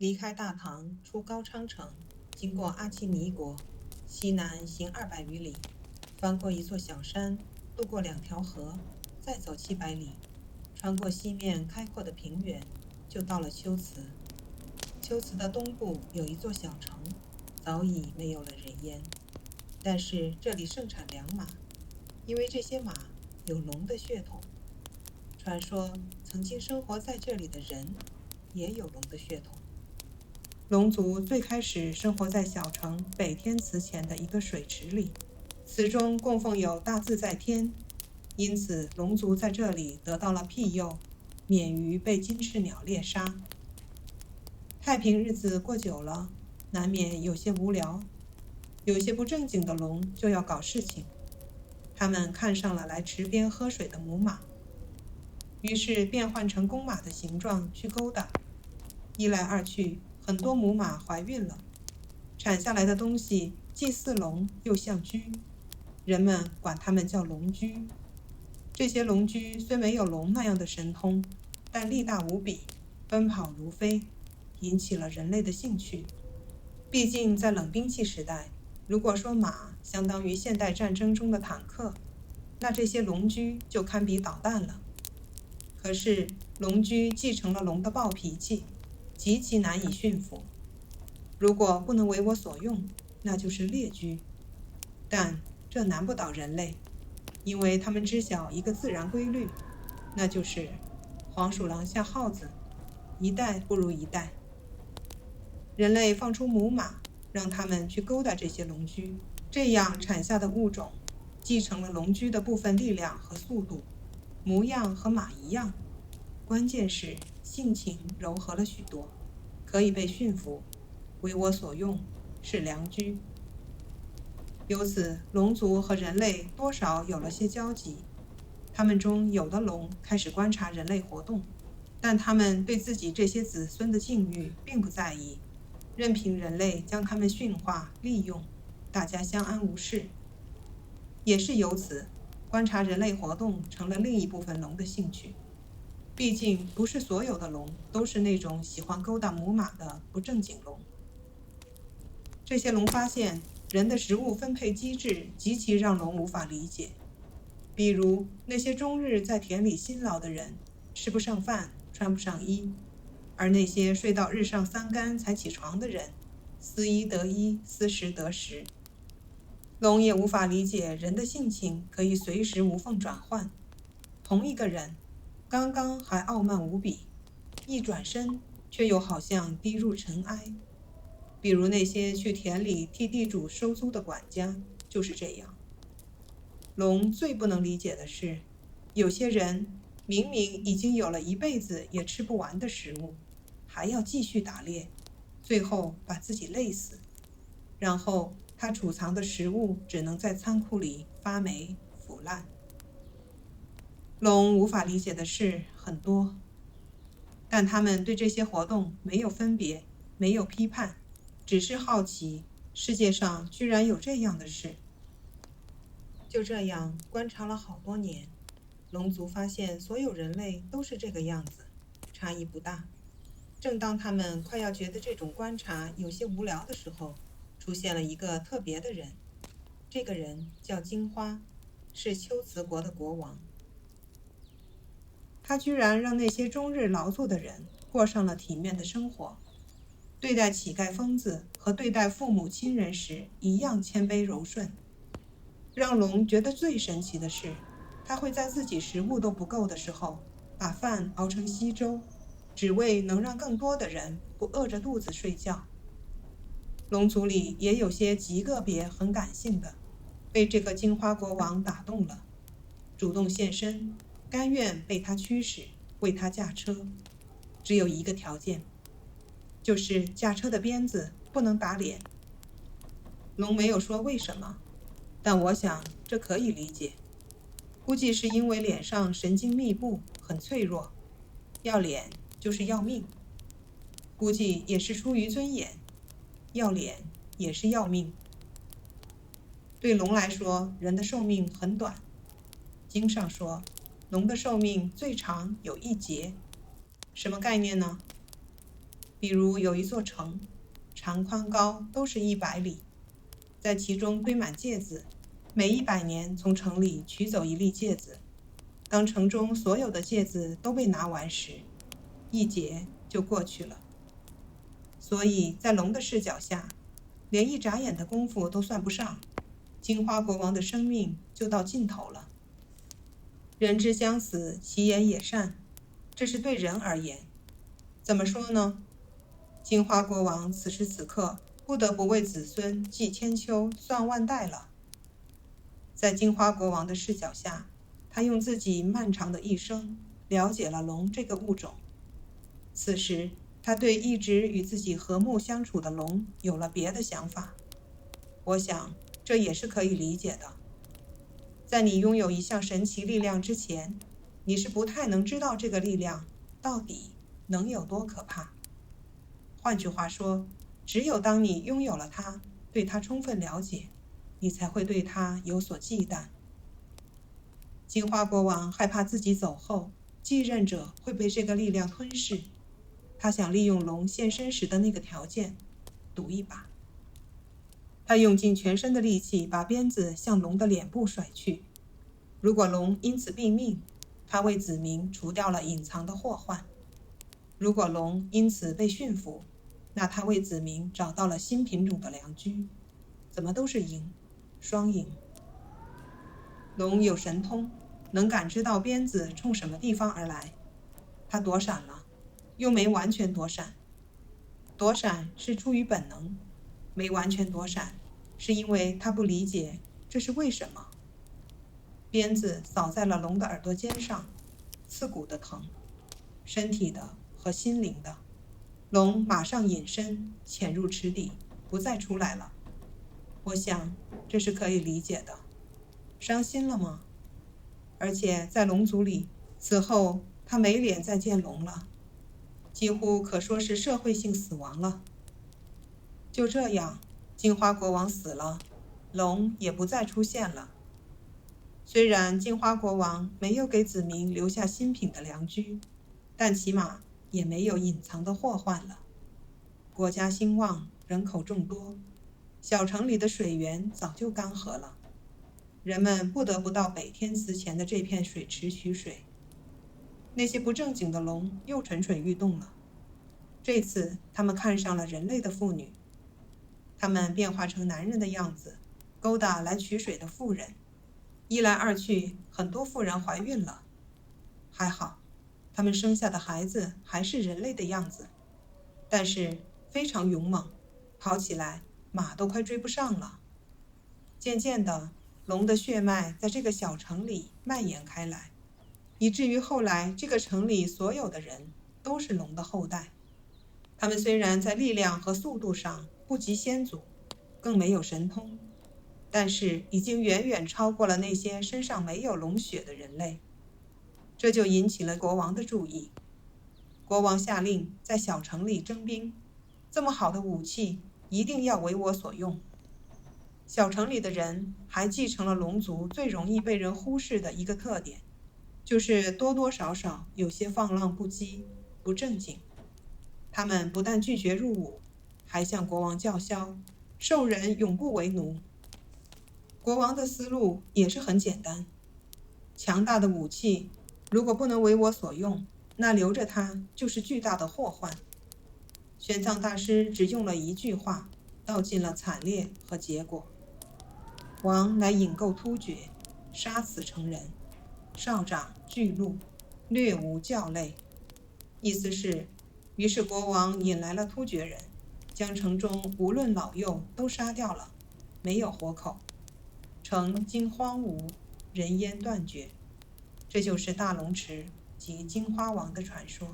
离开大唐，出高昌城，经过阿契尼国，西南行200余里，翻过一座小山，渡过2条河，再走700里，穿过西面开阔的平原，就到了龟兹。龟兹的东部有一座小城，早已没有了人烟，但是这里盛产良马，因为这些马有龙的血统。传说曾经生活在这里的人也有龙的血统。龙族最开始生活在小城北天祠前的一个水池里，祠中供奉有大自在天，因此龙族在这里得到了庇佑，免于被金翅鸟猎杀。太平日子过久了，难免有些无聊，有些不正经的龙就要搞事情。他们看上了来池边喝水的母马，于是变换成公马的形状去勾搭。一来二去，很多母马怀孕了，产下来的东西既似龙又像驹，人们管它们叫龙驹。这些龙驹虽没有龙那样的神通，但力大无比，奔跑如飞，引起了人类的兴趣。毕竟在冷兵器时代，如果说马相当于现代战争中的坦克，那这些龙驹就堪比导弹了。可是龙驹继承了龙的暴脾气，极其难以驯服。如果不能为我所用，那就是劣驹。但这难不倒人类，因为他们知晓一个自然规律，那就是黄鼠狼下耗子，一代不如一代。人类放出母马，让他们去勾搭这些龙驹，这样产下的物种继承了龙驹的部分力量和速度，模样和马一样，关键是性情柔和了许多，可以被驯服，为我所用，是良驹。由此，龙族和人类多少有了些交集。他们中有的龙开始观察人类活动，但他们对自己这些子孙的境遇并不在意，任凭人类将他们驯化利用，大家相安无事。也是由此，观察人类活动成了另一部分龙的兴趣。毕竟不是所有的龙都是那种喜欢勾搭母马的不正经龙。这些龙发现人的食物分配机制极其让龙无法理解，比如那些终日在田里辛劳的人，吃不上饭，穿不上衣，而那些睡到日上3竿才起床的人，思衣得衣，思食得食。龙也无法理解人的性情可以随时无缝转换。同一个人，刚刚还傲慢无比，一转身却又好像低入尘埃。比如那些去田里替地主收租的管家就是这样。龙最不能理解的是，有些人明明已经有了一辈子也吃不完的食物，还要继续打猎，最后把自己累死，然后他储藏的食物只能在仓库里发霉腐烂。龙无法理解的事很多，但他们对这些活动没有分别，没有批判，只是好奇，世界上居然有这样的事。就这样观察了好多年，龙族发现所有人类都是这个样子，差异不大。正当他们快要觉得这种观察有些无聊的时候，出现了一个特别的人。这个人叫金花，是龟兹国的国王。他居然让那些终日劳作的人过上了体面的生活，对待乞丐疯子和对待父母亲人时一样谦卑柔顺。让龙觉得最神奇的是，他会在自己食物都不够的时候，把饭熬成稀粥，只为能让更多的人不饿着肚子睡觉。龙族里也有些极个别很感性的，被这个金花国王打动了，主动献身，甘愿被他驱使，为他驾车。只有一个条件，就是驾车的鞭子不能打脸。龙没有说为什么，但我想这可以理解，估计是因为脸上神经密布，很脆弱，要脸就是要命。估计也是出于尊严，要脸也是要命。对龙来说，人的寿命很短。经上说，龙的寿命最长有1节。什么概念呢？比如有一座城，长宽高都是100里，在其中堆满芥子，每100年从城里取走一粒芥子。当城中所有的芥子都被拿完时，一劫就过去了。所以在龙的视角下，连一眨眼的功夫都算不上，金花国王的生命就到尽头了。人之将死，其言也善，这是对人而言。怎么说呢？金花国王此时此刻不得不为子孙记千秋，算万代了。在金花国王的视角下，他用自己漫长的一生了解了龙这个物种。此时他对一直与自己和睦相处的龙有了别的想法。我想这也是可以理解的。在你拥有一项神奇力量之前，你是不太能知道这个力量到底能有多可怕。换句话说，只有当你拥有了它，对它充分了解，你才会对它有所忌惮。金花国王害怕自己走后，继任者会被这个力量吞噬。他想利用龙现身时的那个条件，赌一把。他用尽全身的力气把鞭子向龙的脸部甩去。如果龙因此毙命，他为子民除掉了隐藏的祸患；如果龙因此被驯服，那他为子民找到了新品种的良居。怎么都是赢，双赢。龙有神通，能感知到鞭子冲什么地方而来。他躲闪了，又没完全躲闪。躲闪是出于本能，没完全躲闪是因为他不理解这是为什么。鞭子扫在了龙的耳朵尖上，刺骨的疼，身体的和心灵的。龙马上隐身，潜入池底，不再出来了。我想这是可以理解的。伤心了吗？而且在龙族里，此后他没脸再见龙了，几乎可说是社会性死亡了。就这样，金花国王死了，龙也不再出现了。虽然金花国王没有给子民留下新品的良居，但起码也没有隐藏的祸患了。国家兴旺，人口众多，小城里的水源早就干涸了，人们不得不到北天祠前的这片水池取水。那些不正经的龙又蠢蠢欲动了。这次他们看上了人类的妇女，他们变化成男人的样子，勾搭来取水的妇人。一来二去，很多妇人怀孕了。还好，他们生下的孩子还是人类的样子，但是非常勇猛，跑起来马都快追不上了。渐渐的，龙的血脉在这个小城里蔓延开来，以至于后来这个城里所有的人都是龙的后代。他们虽然在力量和速度上不及先祖，更没有神通，但是已经远远超过了那些身上没有龙血的人类。这就引起了国王的注意。国王下令在小城里征兵，这么好的武器一定要为我所用。小城里的人还继承了龙族最容易被人忽视的一个特点，就是多多少少有些放浪不羁、不正经。他们不但拒绝入伍，还向国王叫嚣，受人永不为奴。国王的思路也是很简单，强大的武器如果不能为我所用，那留着它就是巨大的祸患。玄奘大师只用了一句话，道尽了惨烈和结果。王乃引购突厥，杀此成人，少长巨鹿，略无教类。意思是，于是国王引来了突厥人，将城中无论老幼都杀掉了，没有活口，城经荒芜，人烟断绝。这就是大龙池及金花王的传说。